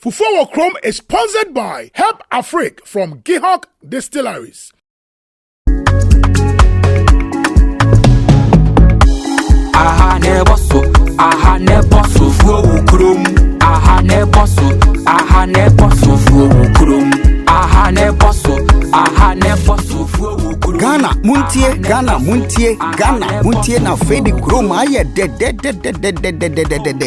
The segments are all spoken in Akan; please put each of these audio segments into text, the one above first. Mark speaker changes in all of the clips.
Speaker 1: Fufuo Wo Krom is sponsored by Help Afrique from Gihok Distilleries.
Speaker 2: Aha ne bosso, Fufuo Wo Krom. Aha ne bosso, Fufuo Wo Krom. Aha ne bosso, Fufuo Wo Krom.
Speaker 3: Ghana muntie na Fedi Krom aye de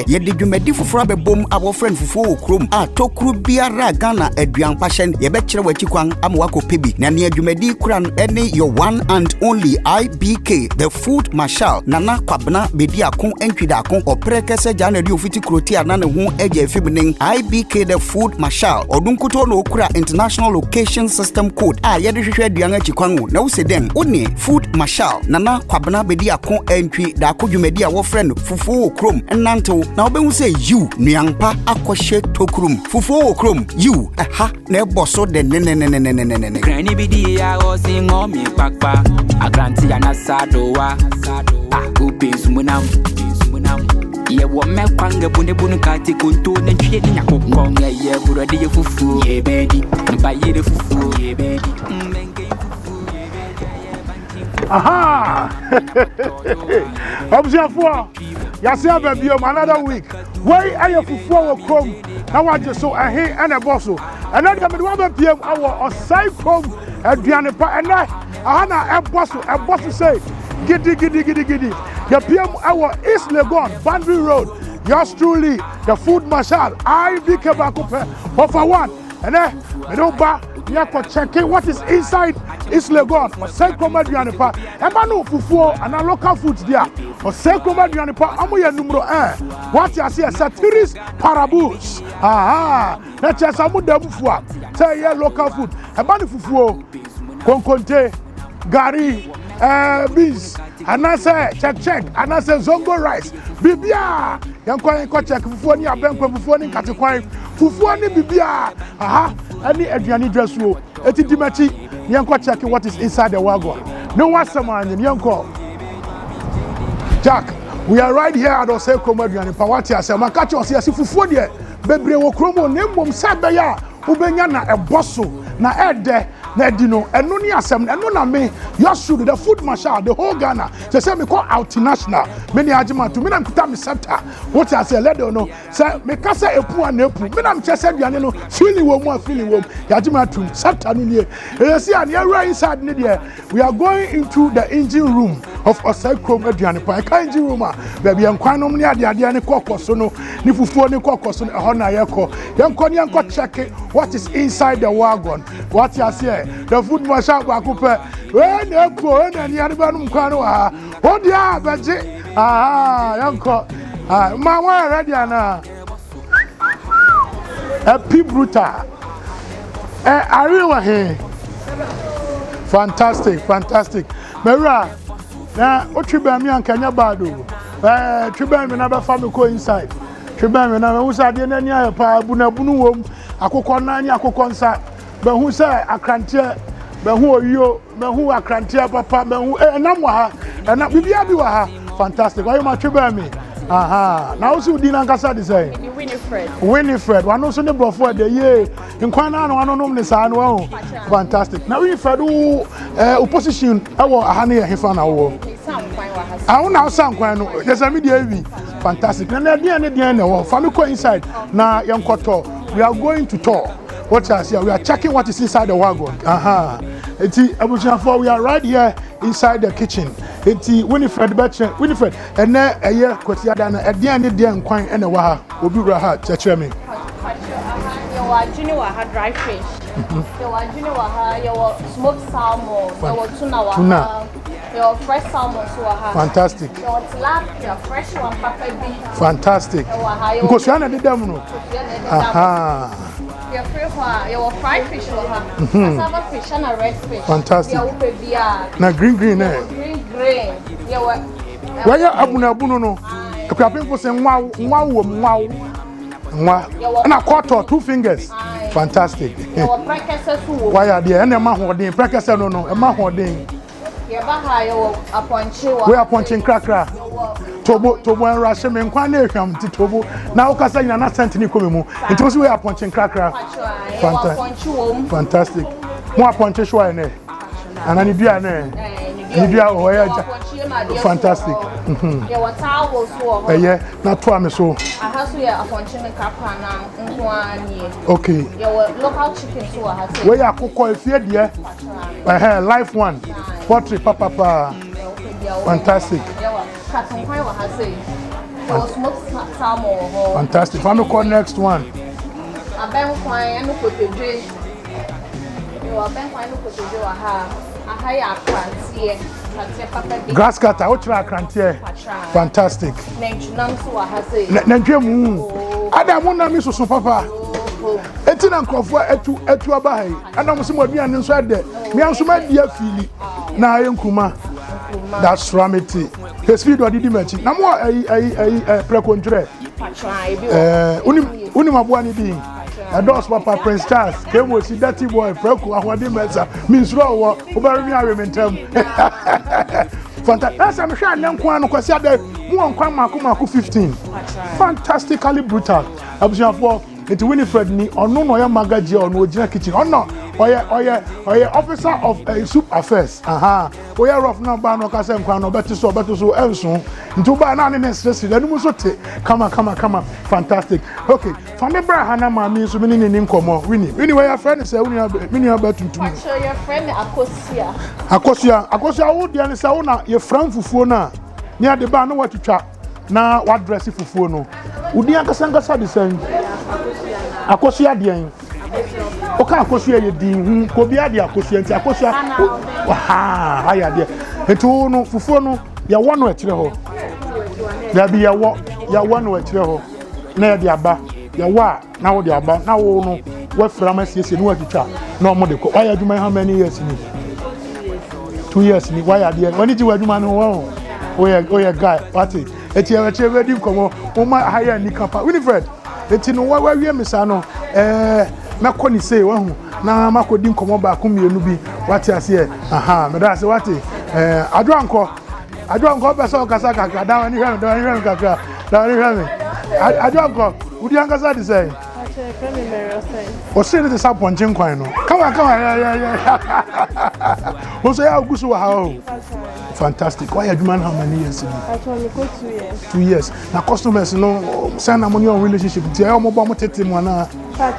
Speaker 3: ye de dwumadi foforo abebom abo friend Fufuo Wo Krom a tokru biara Ghana aduan pashen ye be kire wachi kwan amwako pebi na ne dwumadi kuran ene your one and only IBK the food marshal nana kwabna bedi akon entwida akon oprekese jana di ofiti kroti ana ne ho eje fibinin IBK the food marshal odunkuto no okura international location system code a ye de hwehwe aduan achi kwan wo na wo den oni food marshal nana kwabna bedi akon entwi da akodwumadi a wo friend Fufuo Wo Krom enanto na obehu say you nuampa akohye tokrum Fufuo Wo Krom you aha na eboso de ne
Speaker 2: Granny bidi ya o singo mi pakpa agranti ya na sadowa ubi sumunam ye wo me kwanga bunu kati konto na twie ni nyakokon ye burade ye fufu ye bedi mba ye de fufu ye bedi
Speaker 1: Aha! Observe Yasia baby another week. Why are you Fufuo Wo Krom? Now I just saw a hay and a bosso. And then come 1 PM hour or side Krom and pa and I a bosso say giddy. The PM hour is Legon, Boundary Road. Yours truly, the food marshal. IBK Bakupe for one. And then we don't buy. We are checking what is inside is Legon or Sekoma Dianipa. Emanu Fufuo and our local foods there. Or Sekoma Dianipa, Amuya numero 1. What you see a satiris parabus. Aha, that's just a Mudabufua. Say yeah, local food. Emanu Fufuo, Konkonte, Gari, beans, and I say check, and I say Zongo rice. Bibia, Yanko check Fufuo ni Abenko Fufuo ni Katikwai. Fufuo ni Bibia. Aha. Any aduani dress wo eti dimachi yanko check what is inside the wagon. No one someone yanko Jack, we are right here at Ose Krom aduani pawati ase makachi ose ase Fufuo de bebre wo kromo nemmom sabe ya ubenya na eboso na ede na dino eno ni asem eno na me yosudu the food marshal the whole Ghana say me call international me ni agima to me na kuta me scepter what I say let them know say me kasa epu an epu me na me chese aduane no feeling wo agima to scepter no nie you see an area inside ni there we are going into the engine room of Ose Krom aduane pa ka engine room a baby enkwan no ni ade ne kokoso no ni Fufuo ni kokoso no ho na yeko yanko check what is inside the wagon what you say the food marshal Bakupe when epo when any anybody mkwano ha odia beje yanko ma wa ready ana happy brutal ariwa he fantastic mera na otwiba mi ankanya bado twiba mi na ba fa me ko inside twiba mi na wo sa de na ni ayepa bunu wom akokọ na ni akokọ nsa behu se akrantie behu oyo behu akrantie papa behu enam wa ha na bibia bi wa ha fantastic why you ma twiba mi aha na wo si udi na nkasa de say Winifred wa no so ne brofo de ye nkwan na no nom ne sa no fantastic na Winifred wo position awo aha ne hefa na wo I na san kwan no there's a media evi fantastic na dia na wo family ko inside na yankoto we are going to tour what I see we are checking what is inside the wagon eti abusiafo we are right here inside the kitchen eti Winifred and na eye kotiada na dia nkwan ene wa ha obi wura ha chechere me
Speaker 4: your junior ha dry fish your junior ha your smoked salmon your tuna your fresh salmon so ha
Speaker 1: fantastic
Speaker 4: your tilapia fresh one papa beef
Speaker 1: fantastic because you na de dem no
Speaker 4: your free your fried fish cassava fish and a red fish
Speaker 1: fantastic na green
Speaker 4: green your
Speaker 1: why abuna no ekwapen for say nwa na quarter 2 fingers fantastic
Speaker 4: your prekese so
Speaker 1: why are there na ma hoden prekese no e ma hoden
Speaker 4: your ba ha your aponche
Speaker 1: we aponche krakra tobo and rush me nkwane ehwam ti tobo na wo kasa nyina na sent ni komi mu nti wo se we aponche nkrakra fantastic mo aponche show ene anani bia ne ni bia o ya fantastic
Speaker 4: yeah what towels so
Speaker 1: yeah na to am so
Speaker 4: aha so yeah aponche nkrakra na nko ani
Speaker 1: okay
Speaker 4: yeah local chicken so aha so
Speaker 1: we akukọ efie de life one poultry papa fantastic fantastic family call next one grass cutter ultra crantier fantastic nanjemu adamu na mi susu papa eti na nkrofo etu aba hai anam se moduane nso ade mi anso ma dia fili na ayenkuma that's ramity his video didi mechi na mo precontre unim abuani bi ados papa Prince Charles kemo si dirty boy preko ahwade mesa minsuro wo obari mi awe mentem fantastic that's am sure nan kwa no kwasi ade mo nkwa mako 15 fantastically brutal abusuafo eti Winifred ni ono no ya magaji ono ogina kitchen ono oye officer of soup affairs oye rough number no ka se nkwa no beto so enso ntu ba na ne stress da numu so te kama fantastic okay fami bra hana ma mi so mini ni nkomo wini we your friend say mini abatuntum
Speaker 4: so your friend akosia wo dia ne say wo na ye fran fufuo na ni ade ba no watutwa na wa dress fufuo no udi ankasa de sen akosia de en oka akosia ye din ko bia de akosia nti akosia aya de etu no fufuo no ya wo no akire ho da bi ya wo no akire ho na ya de aba ya wa na wo de aba na wo no wa frama siesie no atwitwa na o mo de ko wa ya adwuma how many years ni 2 years ni wa ya de wani ti wa adwuma no wo oye guy what it eti e chebe di komo o ma haya ni kapa Winifred eti no wa wie misa no meko ni say wa hu na makodi nkomo ba ko mienu bi wate ase me da ase wate adwanko be so kasa kaka da wani hwem kaka da wani hwem adwanko udi ankasa di say o say ni sa ponche nkwan no kama o say agusu wa ha fantastic why you man how many years
Speaker 5: actually go 2 years
Speaker 1: 2 years na customers no send money on relationship ti e mo bo mo tete mo na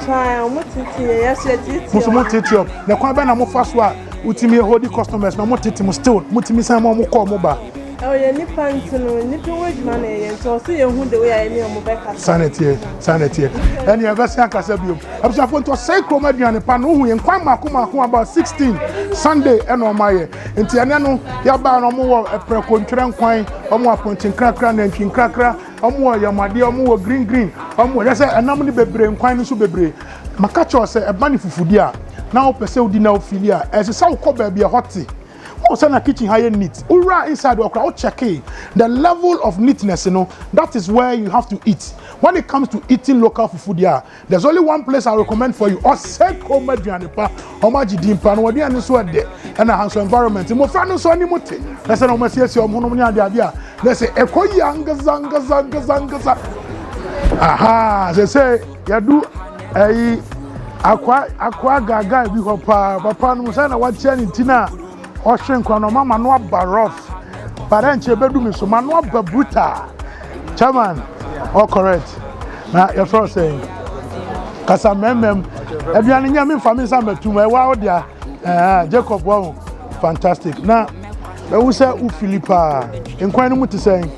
Speaker 5: try mo tete yes tete
Speaker 1: mo tete up na kwa be na mo faso a utimi hold customers na mo tete mo still mo timi san mo call mo ba
Speaker 5: oh ye ni pant no ni pe wage man ye so so ye hu de we ya ni mo be ka
Speaker 1: sanity and you ever say akasa biom abisa fo to say kroma duane pa no hu ye nkwan mako about 16 Sunday e no maye enti ene no ya ba no mo wo prekontwere nkwan omo apontin krakra na ntwin krakra omo yamade omo wo green omo ya say enam ni bebre nkwan no so bebre maka cho say e ba ni fufudi a na opese odi na ofili a e se sa wo ko ba bia hoti also na kitchen high neat ura inside okra check the level of neatness, you know, that is where you have to eat. When it comes to eating local food, there's only one place I recommend for you. Oseko Medianipa, Omaji Dimpa, no dia so there, and a house environment. Mo friend so any mote. Let's say no must yes your monomia dia. Let's say eko yanga zanga. Aha, they say you do akwa gaga bi hopa papa no say na wa chia ni tina o hwenkwa no mama no barof parent ebedu mi so mano babuta chairman all correct na your friend saying kasa memem ebiane nya me family sa matum e wa odia Jacob wa fantastic na be wo say u Philippa enkwan no muti saying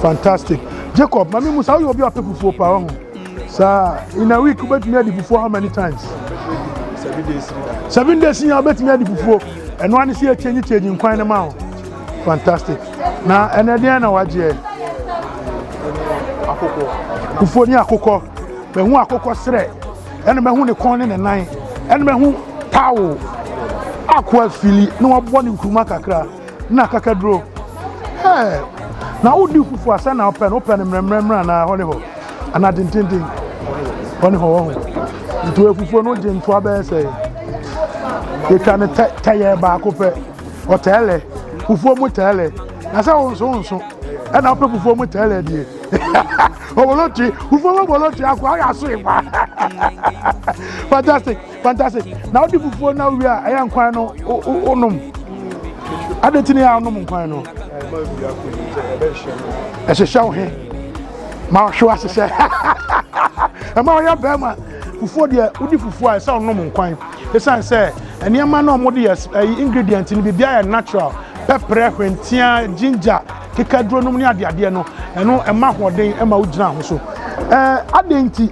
Speaker 1: fantastic Jacob mami musa you obi apefufuo pa ho sir in a week bet me before how many times 7 days you bet me before and one is here change nkwan na ma fantastic na enede na waje akoko ufo ni akoko me hu akoko sre ene me hu ne kon ne nan ene me hu tawo akwa fili na wabo ni nkruma kakra na kakadro na udi fufu asa na open mremremra na ho ne ho ana dindindin ho ne ho nto fufu no je nto abese e kan taye ba ko pe hotele fufu mu tele na sa wonso
Speaker 4: and I'll pay for me tell you. Obolochi, Fufuo Obolochi, I swim. Fantastic, fantastic. Now the Fufuo now we are, I am quite no, I don't think I am quite no. As a show here, my show as a say, I'm all your Bama. Fufuo the Udi Fufuo, I saw no quite. The son say, and your man no more ingredients in the beer natural, pepper, ginger. Kikadro no ni ade no eno ema hoden ema ugina ho so adenti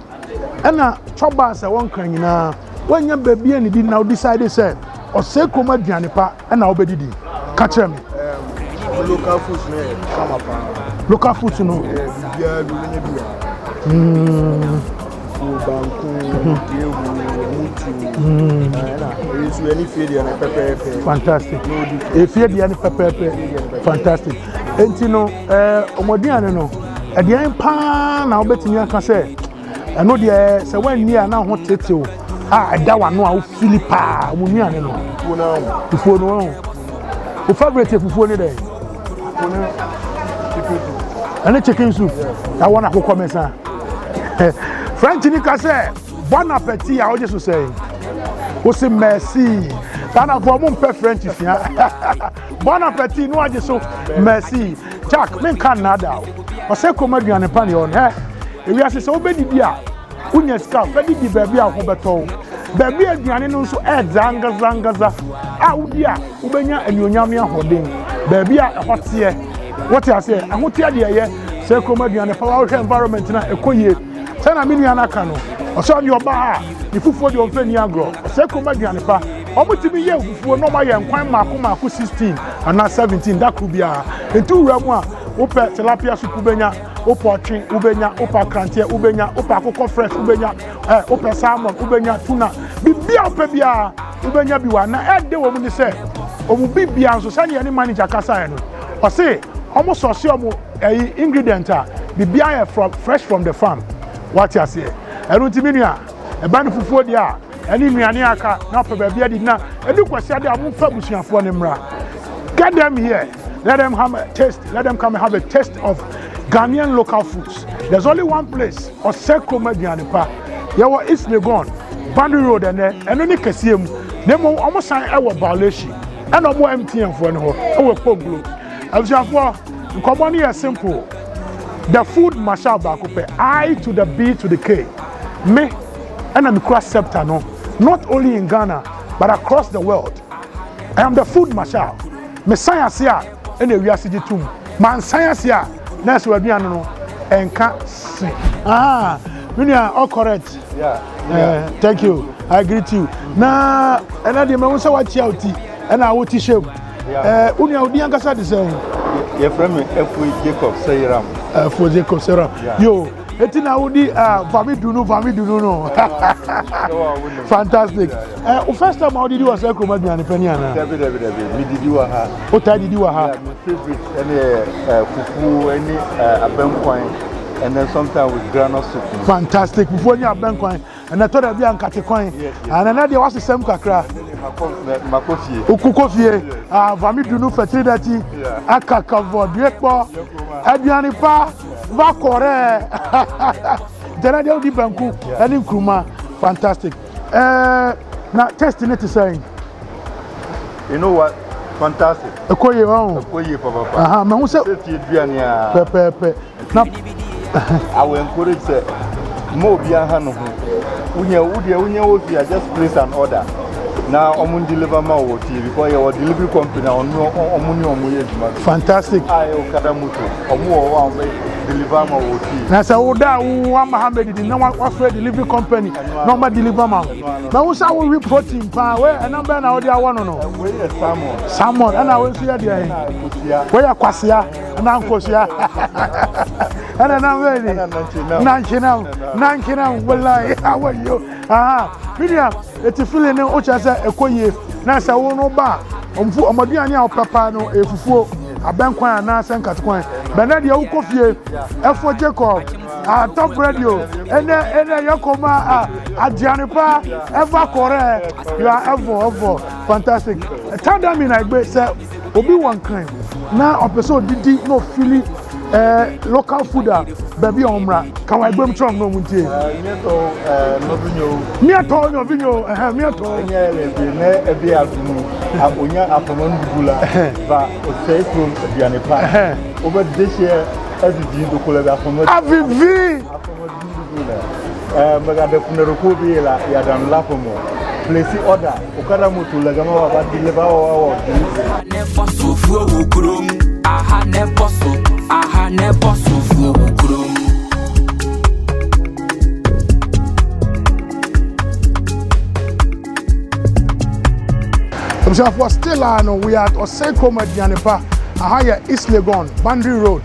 Speaker 4: na choba se won kan nyina wanya baabi ani di na decide say oseko ma aduane pa na obedidi ka kire me
Speaker 1: Local foods no come up.
Speaker 4: Local foods no
Speaker 1: Bia do nya bia. Banku,
Speaker 4: fantastic. If you are pepper, fantastic. And you know, Omodian no, at the end, pan now betting you can say, I know the so when near now hot tattoo. I that one no, Philippa, Munian no. Before no, who favorite Fufuo day. And the chicken soup. I want to come in. French Nika say, bon appetit, I just say. Who say merci. Tana for mon pe French is here. Bon appetit, no, I just so merci. Jack, men can nada. I say, come again and pan on her. If you are so many beer, Unia scarf, ready the baby of Hoberto. Baby again, and also add Zangaza. Ah, dear, Ubenya and Yonyamia holding. Baby, a hot here. What I say, I want to tell you, say, come again and power environment in a coye. Sana mini anakano oso ni oba ni Fufuo de onfani agro se ko maduane pa omutimi ye Fufuo no ma ye nkwan mako 16 and 17 that could be a entu wura mu a wo pe tilapia soup ubenya wo potwe ubenya wo pa krantie ubenya wo pa akoko fresh ubenya wo pe salmon ubenya tuna bibia ope bia ubenya biwa na ede wo mu ni se omu bibia nso sani ani manager kasa no o se omo so se omo ingredient a bibia from fresh from the farm. What you say? I don't mean ya. A band of Fufuo dia. Any mianiaka, not for baby did not. And look what said I won't fabulous for them. Get them here. Let them have a taste. Let them come and have a taste of Ghanaian local foods. There's only one place, Oseko Medianipa. Yawa is Legon, Bandu Road, and only Cassium. They will almost sign our violation. And no more MTN for no. Our Poglo. As you have come on here simple. The food marshal bakope I to the B to the K. Me and I'm cross scepter no. Not only in Ghana but across the world. I am the food marshal. Me science here and the reality too. Man science here. Next we are no and can't say. Ah, you are all correct.
Speaker 1: Yeah.
Speaker 4: Thank you. I agree to you. Na and I demand say what you and I will teach you. Unia Odianga said the same.
Speaker 1: Your friend Fufuo Jacob Sayram.
Speaker 4: Fufuo Jacob Sayram. Yo, etina udi vami dunu no. Fantastic. First time I did you was Eko Madiani Peniana.
Speaker 1: David. Me did you ha.
Speaker 4: What I did you ha?
Speaker 1: My favorite any fufu any abenkwine and then sometimes with granite soup.
Speaker 4: Fantastic. Fufu any abenkwine and I thought I'd be an katikwane. And another was the same kakra.
Speaker 1: Makofie.
Speaker 4: Ukukofie. Vami dunu fertility. Akakavo direkpo. Aduane pa va kore. Jana dia odi banku ani nkruma. Fantastic. Na testing it saying.
Speaker 1: You know what? Fantastic.
Speaker 4: Ekoye on.
Speaker 1: Ekoye papa.
Speaker 4: Me hu se
Speaker 1: aduane a.
Speaker 4: Pepe. Na
Speaker 1: I will encourage say mo bia ha no ho. Unya ofia just place an order. Now I'm deliver my water because your delivery company on fantastic. I Okadamuto. Deliver my water. Now say Oda Muhammad did not want to delivery company. No more deliver man. Now we say we report him where and number now they want to know. Where Salmon and I will see there. Where Kwasia and Ankosia. And I'm ready. Nankina wallahi how are you? Miriam, it's a feeling no ocha ekoye na sa wo no ba omfu omaduane a papa no efufuo abenkwan na san katkwan bena de wo kofie efo Jacob top radio ene yakoma aduane pa ever correct you are ever fantastic tell them in igbe say obi one kind na opeso didi no feeling local food baby omra can I bring from no muntie miato no vinyo miato
Speaker 6: ebi agumu onya afomon dugula ba osei from aduane pa over this year every do kola afomon
Speaker 1: avivi
Speaker 6: mega de funero bi la ya dan lafomo place order okada moto lagama wa deliver wa
Speaker 2: Fufuo Wo Krom, aha ne bosso Fufuo Wo Krom.
Speaker 1: So for still we are at Osei Krom Aduanepa aha East Legon Boundary Road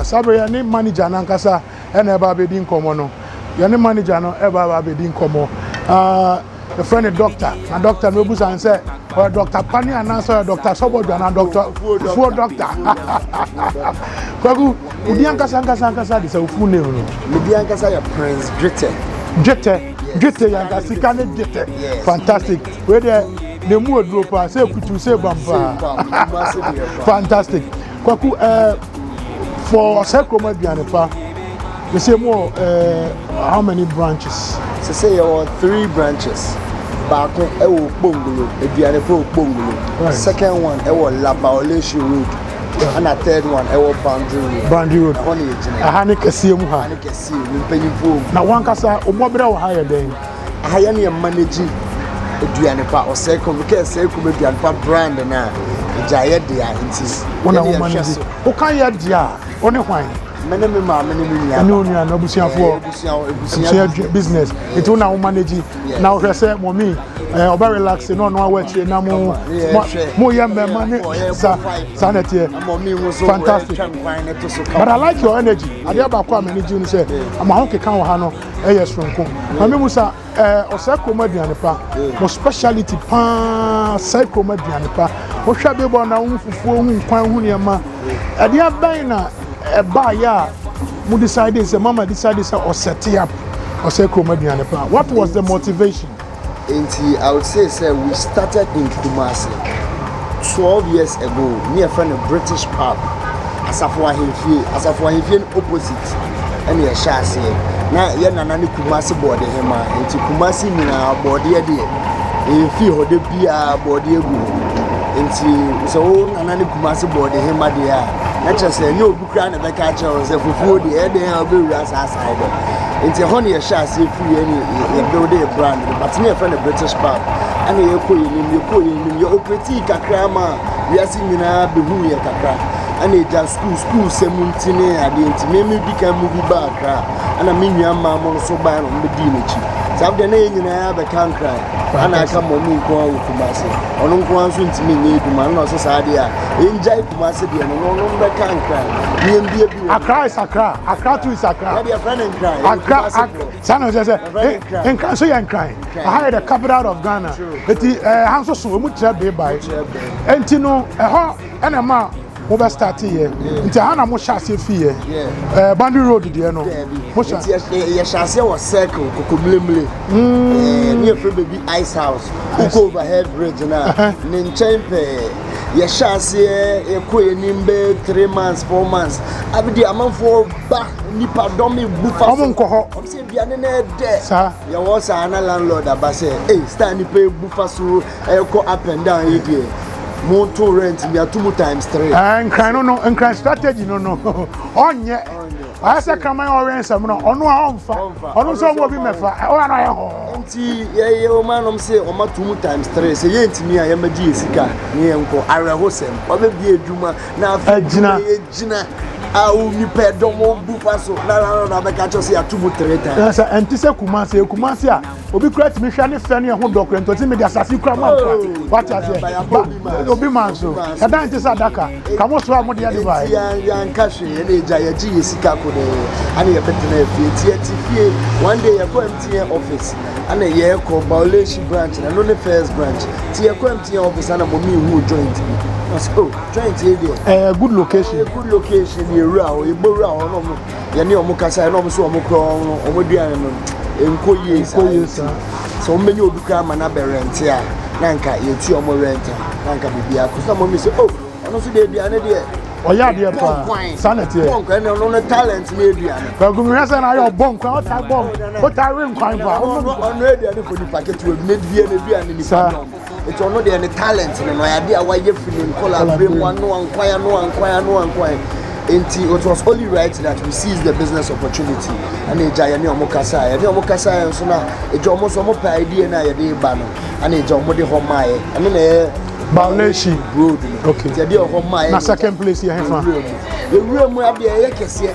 Speaker 1: sabe ya ni manager nankasa ena eba be din komo no ya ni manager no eba be din komo the friend is doctor and doctor no busa and say or Dr. Pani and answer Dr. Sobodo and Dr. Fufuo doctor kwagu udi ankasa this full name no
Speaker 7: udi ankasa ya Prince Jete
Speaker 1: yankasi kane Jete fantastic we there the mu odropa say kutu say bamba fantastic kwaku for Osei Krom Aduanepa we say more how many branches
Speaker 7: so say you have 3 branches Bako ewo Bongolo Aduanepa Bongolo second one ewo Labaoleshi Road and a third one ewo Boundary Road ahane kese mu ha na wankasa omobere wo ha ye den ahaya ne manage Aduanepa Osei Krom because Osei Krom Aduanepa brand na jaye dia intis
Speaker 1: wona wo manage o kan ye dia oni hwan
Speaker 7: mene me ma mene me nia
Speaker 1: no na busiafo business it will now manage now we say mommy oba relax no awatire na mo yembe mane sanete fantastic but I like your energy ade abakwa amani you say ama ho keka wo ha no sonko mame musa Osei Krom Aduanepa mo speciality pa Osei Krom Aduanepa wo hwa be bo na wo fufuo hu nkwan hu niam ade aban na ya mu decided say mama decided say or set up Osei Krom Aduanepa. What was the motivation?
Speaker 7: I would say we started in Kumasi 12 years ago near friend a British pub Asafo Ahemfie opposite and ya shase na ye nanani Kumasi board hema enti Kumasi mina board ye de efi hode bia board egu enti so nanani Kumasi board hema de ya na chese ni obukra na beka cha o se fufuo de e de ha be ura sa side enti ho ne ye shase fu ye ni ye build a brand but ne friend a British pub and ye koyi ye operate kakra ma we asi mina be hu ye kakra and e ja school semuntine ade enti me bi kan movie back and a minua ma mo so ba no be di nechi sabde na ye nyina ya be kan kra ana aka mo mi ko Kumasi ono nko anso ntimi nye eduma na so sa ade a enjai Kumasi de no be kan kra ni mbie bi
Speaker 1: Accra is Accra too is Accra
Speaker 7: na friend and cry
Speaker 1: Accra sana say en kan so yan cry I had the capital of Ghana eti hanso so mu tira be bai enti no ho ena ma mo be start here nti hana mo shase fie Boundary Road de no mo sha
Speaker 7: ye shase was circle kokomlemle near baby ice house go overhead bridge na ninchempe ye shase e koye nimbe 3 months 4 months abidi amanfo ba nipa domi bufa
Speaker 1: omonko ho
Speaker 7: se biane na de sa ye was an landlord abase stand nipa bufa so e go up and down here motor rent me 2 times 3
Speaker 1: and kind strategy no onye I say come on rent no ono a onfa ono so mo bi mefa o na ye ho
Speaker 7: nti ye o man no say o ma 2 times 3 say ye ntimi a ye magi esika ne ye nko arehosem o be bi eduma na afina ejina au ni pedomo bufa so na be ka cho say 2 3 times
Speaker 1: say enti say Kumasi a obi kura timi hwa ne fe ne ho document to timi de asasi kura ma what I say obi man so e dan enti say adaka kamo so amode ya divai
Speaker 7: ya nkahwe ye na eja ye gi esika ko de ana ye betena fie one day ye go MTN office ana ye ko Baoleshi branch na no ne first branch ti ye ko MTN office ana mo mi hu joint so joint ye there
Speaker 1: good location
Speaker 7: ye ru a o ye boru a no mo ye ne o mo kasa no mo so o mo kro o mo duane no enkoye so many oduka ma na be rent ya na nka ye tu o mo rent na nka bibia ko so mo mi say oh ono so de duane de
Speaker 4: Oya de pa. Sanity.
Speaker 7: Bonk and no talent me aduane.
Speaker 4: But go me say na your bonk, what I bonk. What I ring kwan pa.
Speaker 7: On aduane for the packet we made vie na aduane ni pa. It's ono de talent no ya de awaye feeling collaborate one no ankwaya. It was only right that we seize the business opportunity and a giant omokasa so na a jomo so mo idea na ya de ba no and a jomo de home my and then
Speaker 4: Bauleshi
Speaker 7: road
Speaker 4: okay
Speaker 7: the day of home my
Speaker 4: na second place here fa
Speaker 7: the room we abi e kese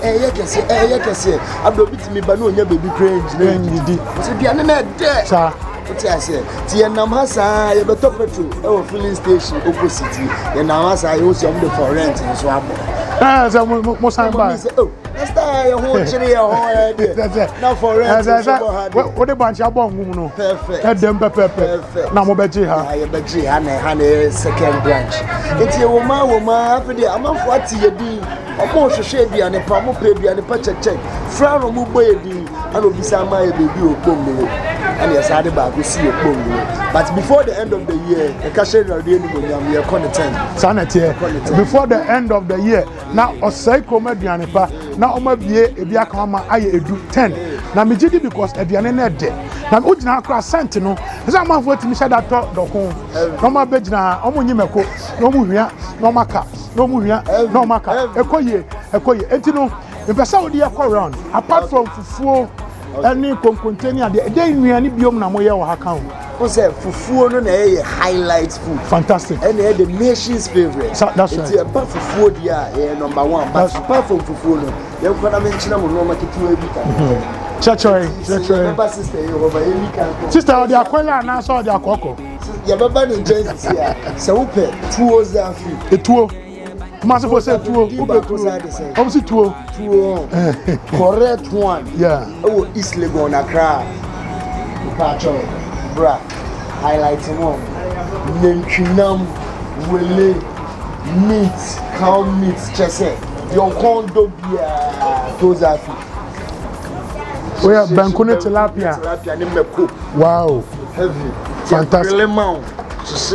Speaker 7: abdo bitimi ba no onya baby cringe na
Speaker 4: ndidi
Speaker 7: so bia na de
Speaker 4: sa
Speaker 7: what I say tie nam ha sa ye beto petrol e wo filling station opposite ye nam ha sa ye wo si am de for rent so abo
Speaker 4: so mo san ba
Speaker 7: oh next time you hold chiri your home now for rent
Speaker 4: what the bunch abon mu no
Speaker 7: perfect
Speaker 4: dem perfect na mo beji ha
Speaker 7: ya beji ha na second branch enti wo ma afede amafo ati yedi omo hwehwe aduane pa mo pe aduane pa check fra no mo boy edi and obisa ma ye baby okpom and yes I ba go see okpom but before the end of the year the cash ready ni go nyam ye content
Speaker 4: sanity before the end of the year na osai krom aduane pa na oma bie ebi aka ama aye edu 10 na megidi because aduane na de na ugina akra cent no esa amafo atimi sha dato dokon no ma begina omo nyimeko no mu hwia no maka no mu hwia no maka ekoye enti no mpesa odi akọ round apart from fufuo any concontaining ade dey nuane biom na moye wo haka
Speaker 7: who say fufuo no na highlight food
Speaker 4: fantastic
Speaker 7: and the nation's favorite
Speaker 4: so, that's right
Speaker 7: it's about fufuo dia number 1 but apart from fufuo no you kwada menchina mo no market we bi ka
Speaker 4: church sister the akwela na so the akoko
Speaker 7: ya baba ni Jesus ya se upe tuo zafi
Speaker 4: etuo Master for say tuo obviously tuo
Speaker 7: correct one
Speaker 4: yeah
Speaker 7: oh East Legon Accra pacho bra highlight more nenchinam wele meat cow meat chese your condo bia to zafi
Speaker 4: we are bankone tilapia
Speaker 7: ni meko
Speaker 4: wow
Speaker 7: heavy
Speaker 4: fantastic
Speaker 7: lemon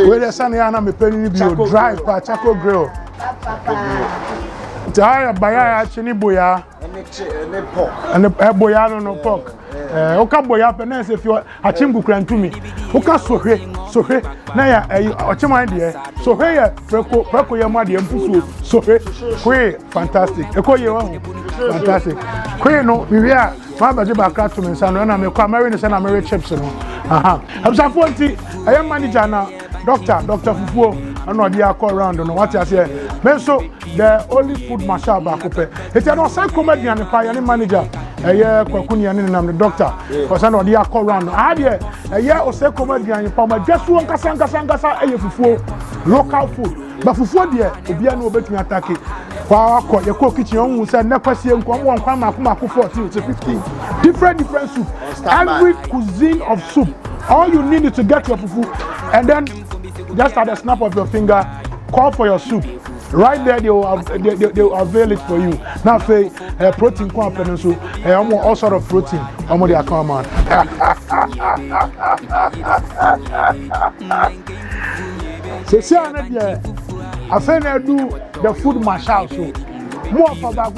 Speaker 4: we the sun ya na me penny bio drive pa charcoal grill taya baya chini boya
Speaker 7: and pork
Speaker 4: and boya no pork oka boya pe na se fi achimbu krantumi oka sohwe na ya ochima de sohwe ya preko ya ma de mpusu sohwe kwe fantastic ekoye wa fantastic kwe no we are ma ba je ba kra to me sano na me kwa mary ne se na mary chips no aha absafo nti aye manager na Dr. Fufuo and not the call around no what you say so the only food marshal ba kope it no say comedian pa ya manager kwakuni ya nam the doctor because no the call around ah there o say comedian pa ma jesu nkasa Fufuo local food but Fufuo there obia no obetumi attack kwa akọ ye ko kitchen on say na kwasie nko mo nkwa mako 14 to 15 different soup every cuisine of soup all you need is to get your fufu and then just at the snap of your finger call for your soup right there they will avail it for you now say protein come up so all sort of protein they come on so see another I do the food marshal so more for that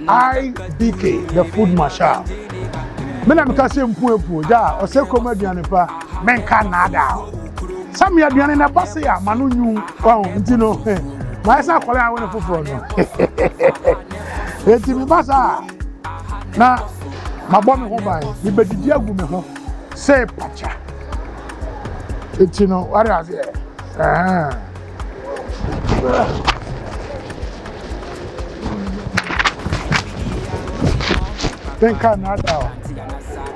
Speaker 4: IBK the food marshal me na meka se mpuepu ja o se comedian pa menka nada some ya duane na base ya manu nyu nti no ma esa kwale a wona foforo no eti mi basa na mabọ me ho bai mi bedidi agu me ho se pacha eti no wari ase menka nada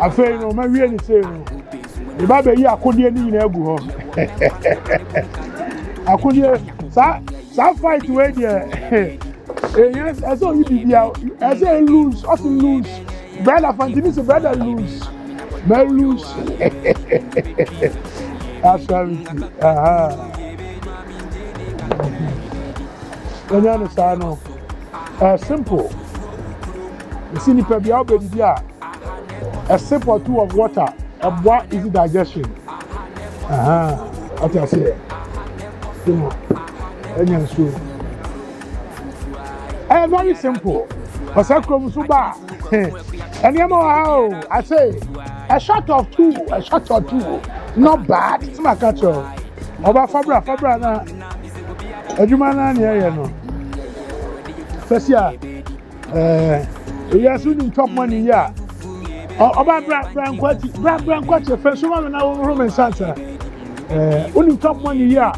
Speaker 4: I feel no, my really say no. The baby here couldn't any egu ho. I couldn't sa fight way there. Yes, I saw you be I say lose, often lose. Brother Fantini say brother lose. Man lose. That's reality. You understand no? Simple. You see, nipa be out there. A sip or two of water, a boy easy digestion. What I say? You know, and so Very simple. Ose krom so ba. And I say a shot of two, not bad. It's my catch. Oba Fabra na. Adwuma na ne no. Fesia we are soon top money ya. Oba brand kwati first one na Roman Santa. Only top money ya.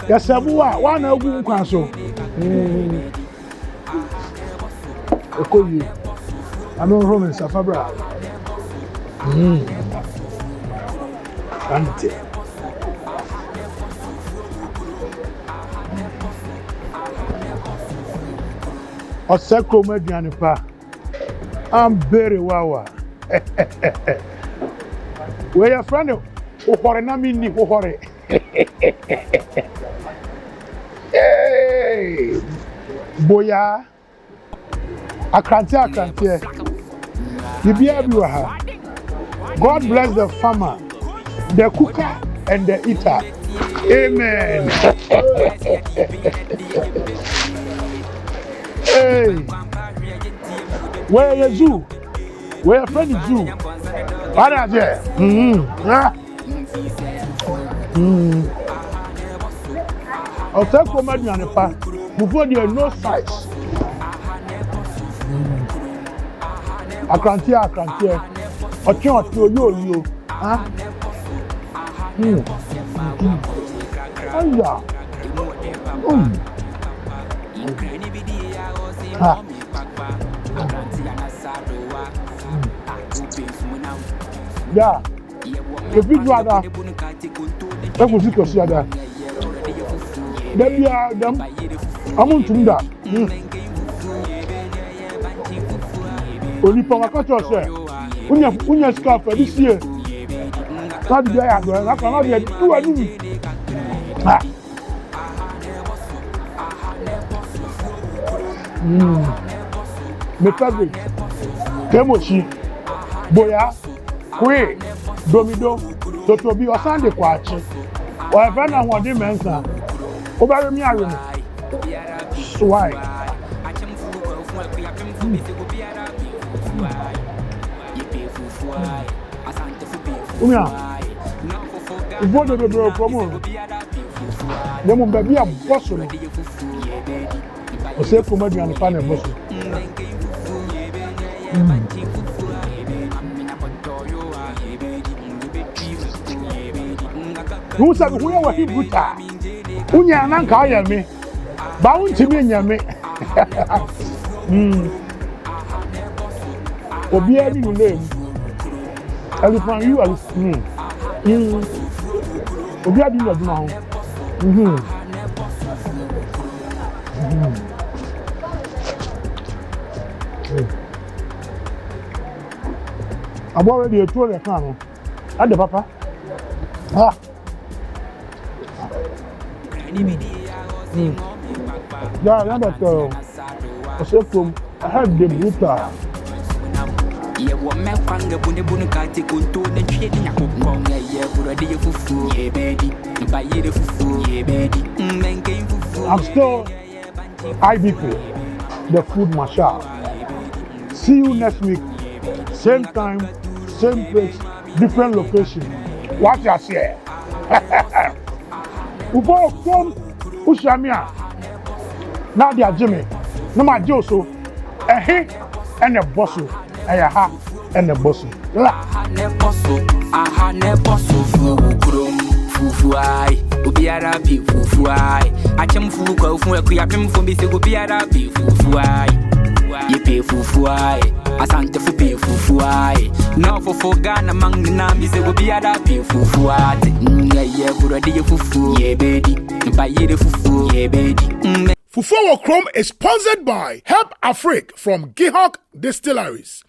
Speaker 4: Yasabuwa wana ogu nkwa so. Okoyi. Ano Roman Safabra. Ante. Oseko mediani pa. I'm very wawa. Where your friend o na mi ni o hore. Hey. Boya. Akrante. Bibia bi wa ha. God bless the farmer, the cooker and the eater. Amen. Hey. Where you zoo? Where your friend is zoo? What are there? I'll take comedy on the path before there no size. Akrante. Ocho yo. Huh? Aya. Yeah. If you do that, I will see you there. Then them. I'm on to that. Only for my culture, unya scarf this year. Not the I go. I cannot get two and my favorite. Kemochi, Boya, Kwe, Domido, Totobi, or Sunday Quachi. Or if I don't want to mention, over me, I don't. Why? Before the baby promo, the mum baby a boss. O say comedy and pan a boss. Who said we are he buta? Unya nan ka ya me. Ba unti me nya me. Obi ani no name. Elephant you are Obi adi no duma ho. I'm already a tour of the at the papa. Yeah, number I had the buta.
Speaker 2: Ye wo me kwanga bunu kati kunto ne twedi nyakopon ye burade ye fufu ye bedi ba ye fufu ye bedi menke fufu.
Speaker 4: I'm still IBP, the food marshal. See you next week, same time, same place, different location. What you say? Fufuo Wo Krom Ushamia. Now they are Jimmy. No my Joso. And a bosso. Ha and the boss.
Speaker 2: Aha ne bosso Fufuo Wo Krom fufu ai obiara bi fufu ai achem fufu kwa fufu akuya pem fo bi se obiara bi fufu ai ye pe fufu ai asante fu pe fufu ai na fufu Ghana mang na mi se obiara bi fufu ai ye burade ye fufu ye bedi ba ye fufu ye bedi.
Speaker 1: Fufuo Wo Krom is sponsored by Help Afrique from Gihok Distilleries.